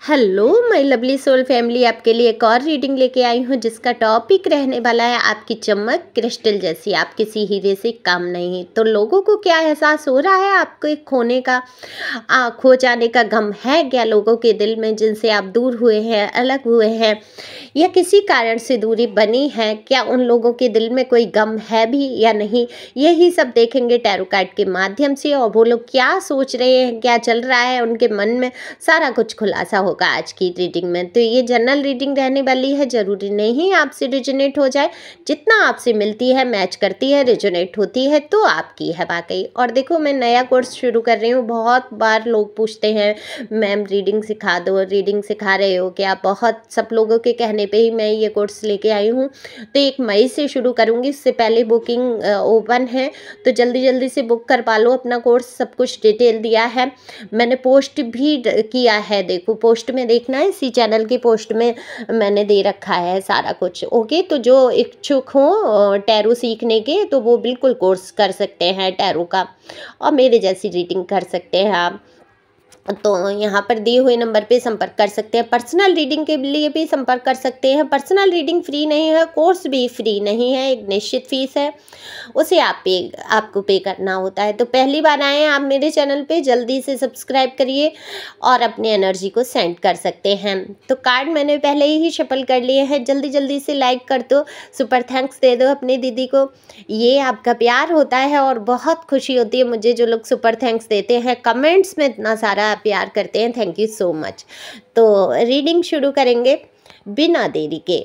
Hello my lovely soul family, आपके लिए एक और रीडिंग लेके आई हूँ जिसका टॉपिक रहने वाला है आपकी चमक क्रिस्टल जैसी। आप किसी हीरे से कम नहीं। तो लोगों को क्या एहसास हो रहा है आपको एक खोने का, खो जाने का गम है क्या लोगों के दिल में, जिनसे आप दूर हुए हैं, अलग हुए हैं या किसी कारण से दूरी बनी है? क्या उन लोगों के दिल में कोई गम है भी या नहीं? यही सब देखेंगे टैरो कार्ड के माध्यम से। और वो लोग क्या सोच रहे हैं, क्या चल रहा है उनके मन में, सारा कुछ खुलासा होगा आज की रीडिंग में। तो ये जनरल रीडिंग रहने वाली है, जरूरी नहीं आपसे रिजोनेट हो जाए। जितना आपसे मिलती है, मैच करती है, रिजोनेट होती है तो आपकी है वाकई। और देखो, मैं नया कोर्स शुरू कर रही हूँ। बहुत बार लोग पूछते हैं मैम रीडिंग सिखा दो, रीडिंग सिखा रहे हो क्या? बहुत सब लोगों के कहने पे ही मैं ये कोर्स लेके आई हूँ। तो 1 मई से शुरू करूँगी, इससे पहले बुकिंग ओपन है, तो जल्दी जल्दी से बुक करवा लो अपना कोर्स। सब कुछ डिटेल दिया है, मैंने पोस्ट भी किया है। देखो, पोस्ट में देखना है, इसी चैनल की पोस्ट में मैंने दे रखा है सारा कुछ। ओके, तो जो इच्छुक हो टैरो सीखने के, तो वो बिल्कुल कोर्स कर सकते हैं टैरो का, और मेरे जैसी रीडिंग कर सकते हैं आप। तो यहाँ पर दिए हुए नंबर पे संपर्क कर सकते हैं। पर्सनल रीडिंग के लिए भी संपर्क कर सकते हैं। पर्सनल रीडिंग फ्री नहीं है, कोर्स भी फ्री नहीं है, एक निश्चित फीस है, उसे आपको पे करना होता है। तो पहली बार आए हैं आप मेरे चैनल पे, जल्दी से सब्सक्राइब करिए और अपनी एनर्जी को सेंड कर सकते हैं। तो कार्ड मैंने पहले ही शफल कर लिए हैं, जल्दी जल्दी से लाइक कर दो, सुपर थैंक्स दे दो अपनी दीदी को। ये आपका प्यार होता है और बहुत खुशी होती है मुझे जो लोग सुपर थैंक्स देते हैं, कमेंट्स में इतना सारा प्यार करते हैं। Thank you so much. तो रीडिंग शुरू करेंगे बिना देरी के।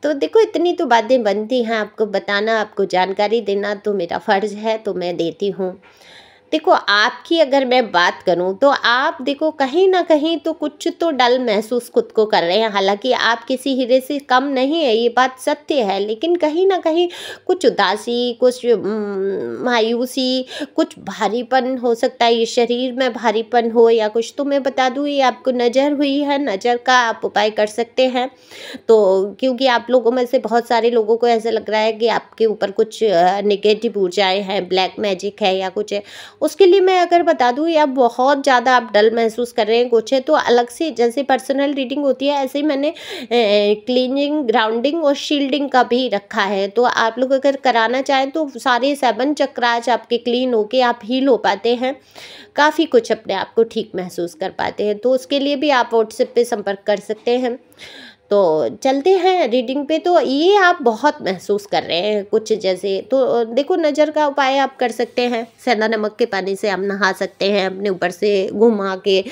तो देखो, इतनी तो बातें बनती हैं, आपको बताना, आपको जानकारी देना तो मेरा फ़र्ज़ है, तो मैं देती हूँ। देखो, आपकी अगर मैं बात करूं तो आप देखो कहीं ना कहीं तो कुछ तो डल महसूस खुद को कर रहे हैं। हालांकि आप किसी हीरे से कम नहीं है, ये बात सत्य है, लेकिन कहीं ना कहीं कुछ उदासी, कुछ मायूसी, कुछ भारीपन हो सकता है। ये शरीर में भारीपन हो या कुछ, तो मैं बता दूं ये आपको नज़र हुई है। नज़र का आप उपाय कर सकते हैं। तो क्योंकि आप लोगों में से बहुत सारे लोगों को ऐसा लग रहा है कि आपके ऊपर कुछ नेगेटिव ऊर्जाएं हैं, ब्लैक मैजिक है या कुछ है, उसके लिए मैं अगर बता दूँ, या बहुत ज़्यादा आप डल महसूस कर रहे हैं कुछ है, तो अलग से जैसे पर्सनल रीडिंग होती है, ऐसे ही मैंने क्लीनिंग, ग्राउंडिंग और शील्डिंग का भी रखा है। तो आप लोग अगर कराना चाहें तो सारे 7 चक्रास आपके क्लीन होके आप हील हो पाते हैं, काफ़ी कुछ अपने आप को ठीक महसूस कर पाते हैं। तो उसके लिए भी आप व्हाट्सएप पे संपर्क कर सकते हैं। तो चलते हैं रीडिंग पे। तो ये आप बहुत महसूस कर रहे हैं कुछ जैसे, तो देखो, नज़र का उपाय आप कर सकते हैं। सेंधा नमक के पानी से आप नहा सकते हैं, अपने ऊपर से घुमा के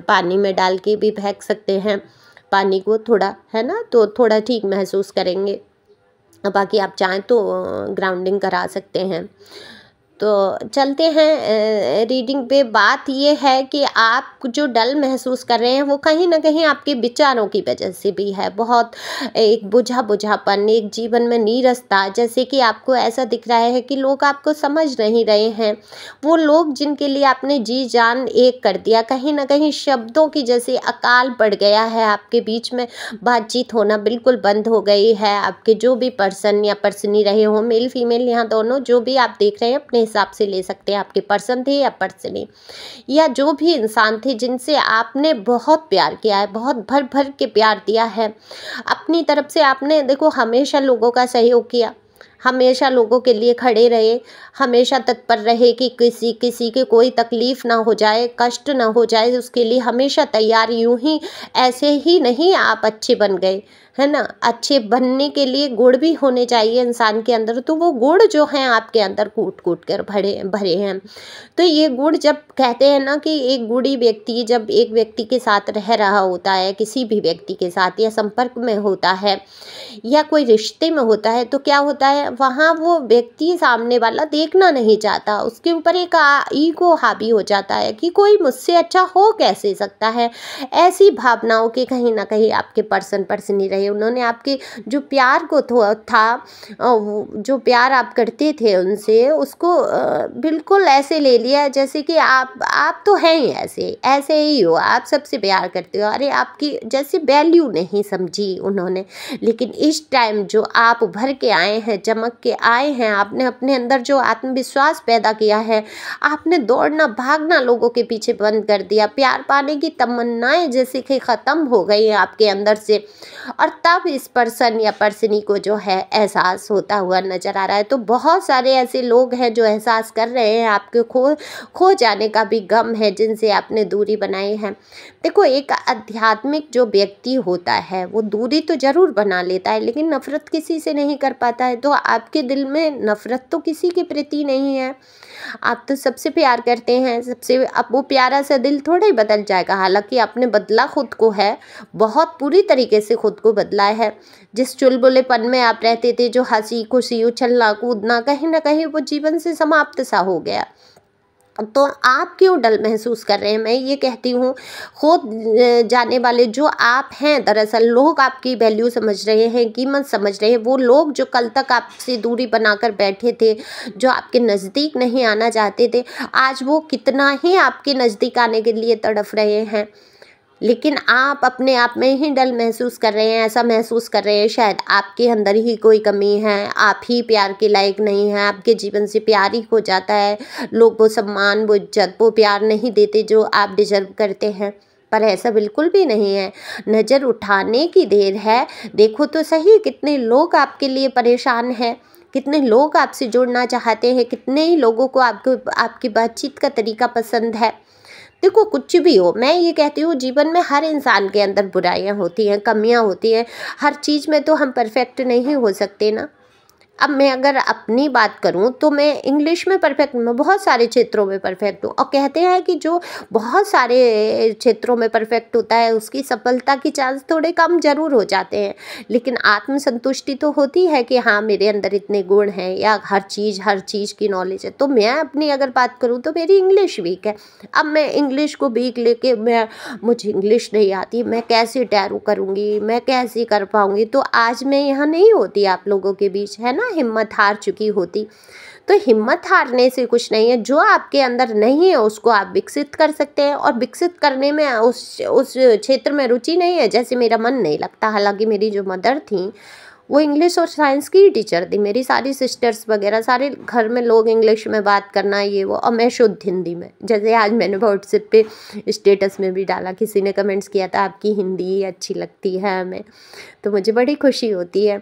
पानी में डाल के भी फेंक सकते हैं पानी को थोड़ा, है ना, तो थोड़ा ठीक महसूस करेंगे। बाकी आप चाहें तो ग्राउंडिंग करा सकते हैं। तो चलते हैं रीडिंग पे। बात ये है कि आप जो डल महसूस कर रहे हैं वो कहीं ना कहीं आपके विचारों की वजह से भी है। बहुत एक बुझापन, एक जीवन में नीरसता, जैसे कि आपको ऐसा दिख रहा है कि लोग आपको समझ नहीं रहे हैं। वो लोग जिनके लिए आपने जी जान एक कर दिया, कहीं ना कहीं शब्दों की जैसे अकाल पड़ गया है आपके बीच में, बातचीत होना बिल्कुल बंद हो गई है। आपके जो भी पर्सन या पर्सनी रहे हो, मेल फीमेल, यहाँ दोनों, जो भी आप देख रहे हैं अपने हिसाब से ले सकते हैं, आपके पर्सन थे या पर्सनी, या जो भी इंसान थे जिनसे आपने बहुत प्यार किया है, बहुत भर भर के प्यार दिया है अपनी तरफ से। आपने देखो हमेशा लोगों का सहयोग किया, हमेशा लोगों के लिए खड़े रहे, हमेशा तत्पर रहे कि किसी के कोई तकलीफ ना हो जाए, कष्ट ना हो जाए, उसके लिए हमेशा तैयार। यूं ही ऐसे ही नहीं आप अच्छे बन गए, है ना। अच्छे बनने के लिए गुण भी होने चाहिए इंसान के अंदर, तो वो गुण जो हैं आपके अंदर कूट कूट कर भरे हैं। तो ये गुण, जब कहते हैं ना कि एक गुणी व्यक्ति जब एक व्यक्ति के साथ रह रहा होता है, किसी भी व्यक्ति के साथ, या संपर्क में होता है या कोई रिश्ते में होता है, तो क्या होता है, वहाँ वो व्यक्ति सामने वाला देखना नहीं चाहता, उसके ऊपर एक ईगो हावी हो जाता है कि कोई मुझसे अच्छा हो कैसे सकता है। ऐसी भावनाओं के कहीं ना कहीं आपके पर्सनी रहे है, उन्होंने आपके जो प्यार को था जो प्यार आप करते थे उनसे, उसको बिल्कुल ऐसे ले लिया जैसे कि आप तो हैं ही ऐसे ऐसे ही हो, आप सबसे प्यार करते हो। अरे आपकी जैसे वैल्यू नहीं समझी उन्होंने। लेकिन इस टाइम जो आप उभर के आए हैं, चमक के आए हैं, आपने अपने अंदर जो आत्मविश्वास पैदा किया है, आपने दौड़ना भागना लोगों के पीछे बंद कर दिया, प्यार पाने की तमन्नाएं जैसे कि ख़त्म हो गई हैं आपके अंदर से, और तब इस पर्सन या पर्सनी को जो है एहसास होता हुआ नज़र आ रहा है। तो बहुत सारे ऐसे लोग हैं जो एहसास कर रहे हैं, आपके खो जाने का भी गम है, जिनसे आपने दूरी बनाई है। देखो, एक आध्यात्मिक जो व्यक्ति होता है वो दूरी तो ज़रूर बना लेता है, लेकिन नफ़रत किसी से नहीं कर पाता है। तो आपके दिल में नफ़रत तो किसी के प्रति नहीं है, आप तो सबसे प्यार करते हैं, सबसे। अब वो प्यारा सा दिल थोड़ा ही बदल जाएगा, हालांकि आपने बदला खुद को है, बहुत पूरी तरीके से खुद को बदला है। जिस चुलबुलेपन में आप रहते थे, जो हंसी खुशी उछलना कूदना, कहीं ना कहीं वो जीवन से समाप्त सा हो गया। तो आप क्यों डल महसूस कर रहे हैं? मैं ये कहती हूँ, खो जाने वाले जो आप हैं, दरअसल लोग आपकी वैल्यू समझ रहे हैं, कीमत समझ रहे हैं। वो लोग जो कल तक आपसे दूरी बनाकर बैठे थे, जो आपके नज़दीक नहीं आना चाहते थे, आज वो कितना ही आपके नज़दीक आने के लिए तड़फ रहे हैं। लेकिन आप अपने आप में ही डल महसूस कर रहे हैं, ऐसा महसूस कर रहे हैं शायद आपके अंदर ही कोई कमी है, आप ही प्यार के लायक नहीं हैं, आपके जीवन से प्यार ही खो जाता है, लोग वो सम्मान, वो इज्जत, वो प्यार नहीं देते जो आप डिजर्व करते हैं। पर ऐसा बिल्कुल भी नहीं है, नज़र उठाने की देर है। देखो तो सही, कितने लोग आपके लिए परेशान हैं, कितने लोग आपसे जुड़ना चाहते हैं, कितने ही लोगों को आपकी बातचीत का तरीका पसंद है। देखो, कुछ भी हो, मैं ये कहती हूँ, जीवन में हर इंसान के अंदर बुराइयां होती हैं, कमियां होती हैं, हर चीज़ में तो हम परफेक्ट नहीं हो सकते ना। अब मैं अगर अपनी बात करूं तो मैं इंग्लिश में परफेक्ट, मैं बहुत सारे क्षेत्रों में परफेक्ट हूँ। और कहते हैं कि जो बहुत सारे क्षेत्रों में परफेक्ट होता है उसकी सफलता की चांस थोड़े कम ज़रूर हो जाते हैं, लेकिन आत्मसंतुष्टि तो होती है कि हाँ, मेरे अंदर इतने गुण हैं या हर चीज़ की नॉलेज है। तो मैं अपनी अगर बात करूँ तो मेरी इंग्लिश वीक है। अब मैं इंग्लिश को वीक लेके मुझे इंग्लिश नहीं आती, मैं कैसे टैरो करूँगी, मैं कैसे कर पाऊँगी, तो आज मैं यहाँ नहीं होती आप लोगों के बीच, है ना, हिम्मत हार चुकी होती। तो हिम्मत हारने से कुछ नहीं है, जो आपके अंदर नहीं है उसको आप विकसित कर सकते हैं। और विकसित करने में उस क्षेत्र में रुचि नहीं है, जैसे मेरा मन नहीं लगता। हालांकि मेरी जो मदर थी वो इंग्लिश और साइंस की टीचर थी, मेरी सारी सिस्टर्स वगैरह सारे घर में लोग इंग्लिश में बात करना ये वो, और मैं शुद्ध हिंदी में। जैसे आज मैंने व्हाट्सएप पे स्टेटस में भी डाला, किसी ने कमेंट्स किया था आपकी हिंदी अच्छी लगती है हमें, तो मुझे बड़ी खुशी होती है।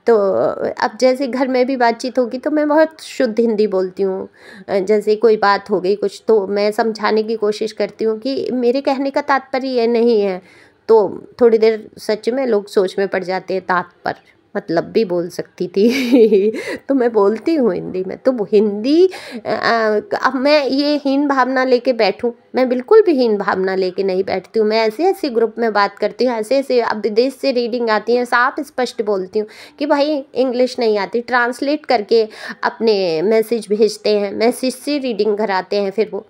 तो अब जैसे घर में भी बातचीत होगी तो मैं बहुत शुद्ध हिंदी बोलती हूँ। जैसे कोई बात हो गई कुछ, तो मैं समझाने की कोशिश करती हूँ कि मेरे कहने का तात्पर्य ये नहीं है। तो थोड़ी देर सच में लोग सोच में पड़ जाते हैं, तात्पर्य मतलब भी बोल सकती थी तो मैं बोलती हूँ हिंदी में। तो हिंदी अब मैं ये हीन भावना लेके बैठूँ, मैं बिल्कुल भी हीन भावना लेके नहीं बैठती हूँ। मैं ऐसे ऐसे ग्रुप में बात करती हूँ, ऐसे ऐसे, अब विदेश से रीडिंग आती है, साफ स्पष्ट बोलती हूँ कि भाई इंग्लिश नहीं आती, ट्रांसलेट करके अपने मैसेज भेजते हैं, मैसेज से रीडिंग कराते हैं फिर वो,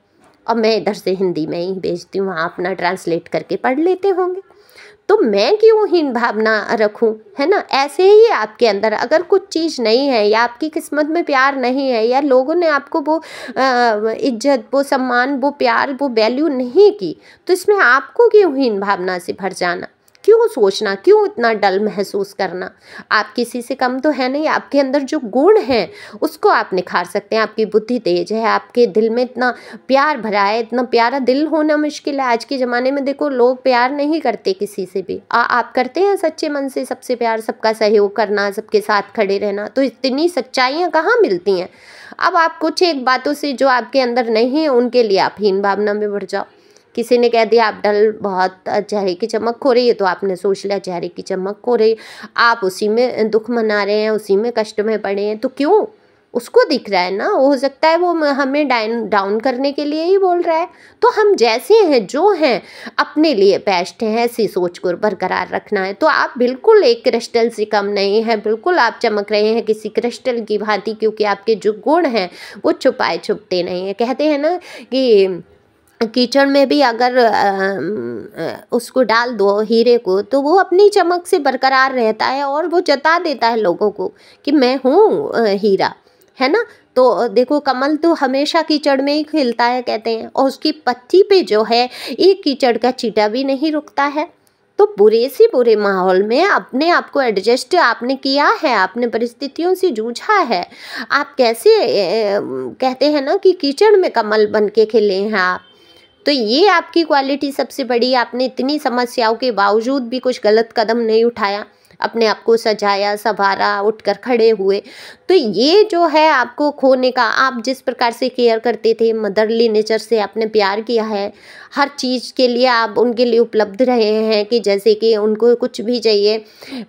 और मैं इधर से हिंदी में ही भेजती हूँ, वहाँ अपना ट्रांसलेट करके पढ़ लेते होंगे। तो मैं क्यों हीन भावना रखूं, है ना। ऐसे ही आपके अंदर अगर कुछ चीज़ नहीं है, या आपकी किस्मत में प्यार नहीं है, या लोगों ने आपको वो इज्जत, वो सम्मान, वो प्यार, वो वैल्यू नहीं की, तो इसमें आपको क्यों हीन भावना से भर जाना, क्यों सोचना, क्यों इतना डल महसूस करना। आप किसी से कम तो है नहीं, आपके अंदर जो गुण हैं उसको आप निखार सकते हैं। आपकी बुद्धि तेज है, आपके दिल में इतना प्यार भरा है, इतना प्यारा दिल होना मुश्किल है आज के ज़माने में। देखो, लोग प्यार नहीं करते किसी से भी। आप करते हैं सच्चे मन से सबसे प्यार, सबका सहयोग करना, सबके साथ खड़े रहना, तो इतनी सच्चाइयाँ कहाँ मिलती हैं। अब आप कुछ एक बातों से जो आपके अंदर नहीं है उनके लिए आप हीन भावना में बढ़ जाओ। किसी ने कह दिया आप डल, बहुत चेहरे की चमक खो रही है, तो आपने सोच लिया चेहरे की चमक खो रही, आप उसी में दुख मना रहे हैं, उसी में कष्ट में पड़े हैं। तो क्यों, उसको दिख रहा है ना, हो सकता है वो हमें डाउन करने के लिए ही बोल रहा है। तो हम जैसे हैं, जो हैं, अपने लिए बेस्ट हैं, ऐसी सोच को बरकरार रखना है। तो आप बिल्कुल एक क्रिस्टल से कम नहीं है, बिल्कुल आप चमक रहे हैं किसी क्रिस्टल की भांति, क्योंकि आपके जो गुण हैं वो छुपाए छुपते नहीं हैं। कहते हैं ना कि कीचड़ में भी अगर उसको डाल दो हीरे को, तो वो अपनी चमक से बरकरार रहता है और वो जता देता है लोगों को कि मैं हूँ हीरा, है ना। तो देखो कमल तो हमेशा कीचड़ में ही खिलता है कहते हैं, और उसकी पत्ती पे जो है एक कीचड़ का चींटा भी नहीं रुकता है। तो बुरे से बुरे माहौल में अपने आप को एडजस्ट आपने किया है, आपने परिस्थितियों से जूझा है। आप कैसे कहते हैं ना कि कीचड़ में कमल बन के खिले हैं आप। तो ये आपकी क्वालिटी सबसे बड़ी, आपने इतनी समस्याओं के बावजूद भी कुछ गलत कदम नहीं उठाया, अपने आप को सजाया संवारा, उठकर खड़े हुए। तो ये जो है आपको खोने का, आप जिस प्रकार से केयर करते थे, मदरली नेचर से आपने प्यार किया है, हर चीज़ के लिए आप उनके लिए उपलब्ध रहे हैं कि जैसे कि उनको कुछ भी चाहिए,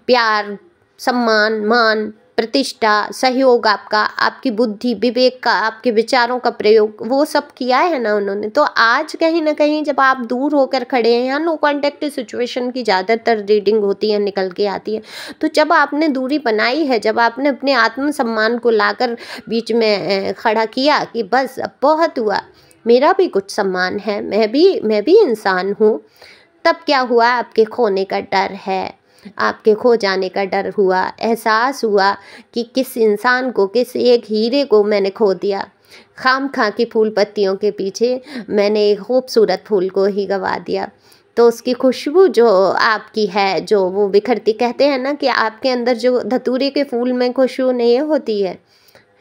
प्यार, सम्मान, मान, प्रतिष्ठा, सहयोग आपका, आपकी बुद्धि, विवेक का, आपके विचारों का प्रयोग, वो सब किया है ना उन्होंने। तो आज कहीं ना कहीं जब आप दूर होकर खड़े हैं, या नो कॉन्टेक्ट सिचुएशन की ज़्यादातर रीडिंग होती है, निकल के आती है, तो जब आपने दूरी बनाई है, जब आपने अपने आत्मसम्मान को लाकर बीच में खड़ा किया कि बस अब बहुत हुआ, मेरा भी कुछ सम्मान है, मैं भी इंसान हूँ, तब क्या हुआ, आपके खोने का डर है, आपके खो जाने का डर हुआ, एहसास हुआ कि किस इंसान को, किस एक हीरे को मैंने खो दिया। खामखा की फूल पत्तियों के पीछे मैंने एक खूबसूरत फूल को ही गंवा दिया। तो उसकी खुशबू जो आपकी है, जो वो बिखरती, कहते हैं ना कि आपके अंदर जो धतूरे के फूल में खुशबू नहीं होती है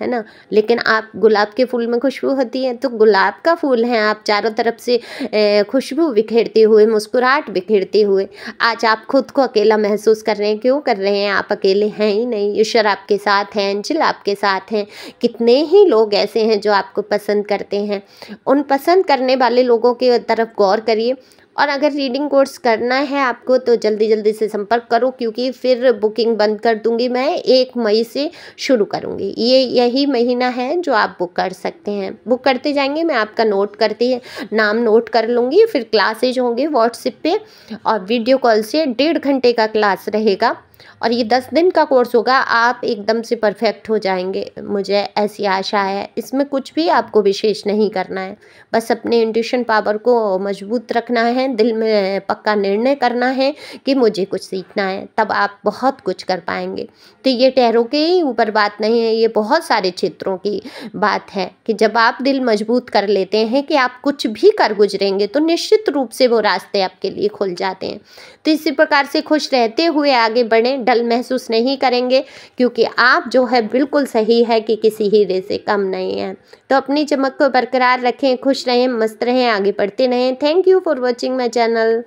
ना, लेकिन आप गुलाब के फूल में खुशबू होती है। तो गुलाब का फूल हैं आप, चारों तरफ से खुशबू बिखेरते हुए, मुस्कुराहट बिखेरते हुए। आज आप खुद को अकेला महसूस कर रहे हैं, क्यों कर रहे हैं, आप अकेले हैं ही नहीं, ईश्वर आपके साथ हैं, एंजल आपके साथ हैं। कितने ही लोग ऐसे हैं जो आपको पसंद करते हैं। उन पसंद करने वाले लोगों की तरफ गौर करिए, और अगर रीडिंग कोर्स करना है आपको तो जल्दी जल्दी से संपर्क करो, क्योंकि फिर बुकिंग बंद कर दूंगी मैं, 1 मई से शुरू करूंगी। यही महीना है जो आप बुक कर सकते हैं। बुक करते जाएंगे, मैं आपका नाम नोट कर लूँगी, फिर क्लासेज होंगे व्हाट्सएप पे, और वीडियो कॉल से 1.5 घंटे का क्लास रहेगा, और ये 10 दिन का कोर्स होगा। आप एकदम से परफेक्ट हो जाएंगे, मुझे ऐसी आशा है। इसमें कुछ भी आपको विशेष नहीं करना है, बस अपने इंट्यूशन पावर को मजबूत रखना है, दिल में पक्का निर्णय करना है कि मुझे कुछ सीखना है, तब आप बहुत कुछ कर पाएंगे। तो ये टैरो के ही ऊपर बात नहीं है, ये बहुत सारे क्षेत्रों की बात है कि जब आप दिल मजबूत कर लेते हैं कि आप कुछ भी कर गुजरेंगे, तो निश्चित रूप से वो रास्ते आपके लिए खुल जाते हैं। तो इसी प्रकार से खुश रहते हुए आगे बढ़ें, डल महसूस नहीं करेंगे, क्योंकि आप जो है बिल्कुल सही है कि किसी हीरे से कम नहीं है। तो अपनी चमक को बरकरार रखें, खुश रहें, मस्त रहें, आगे बढ़ते रहें। Thank you for watching my channel.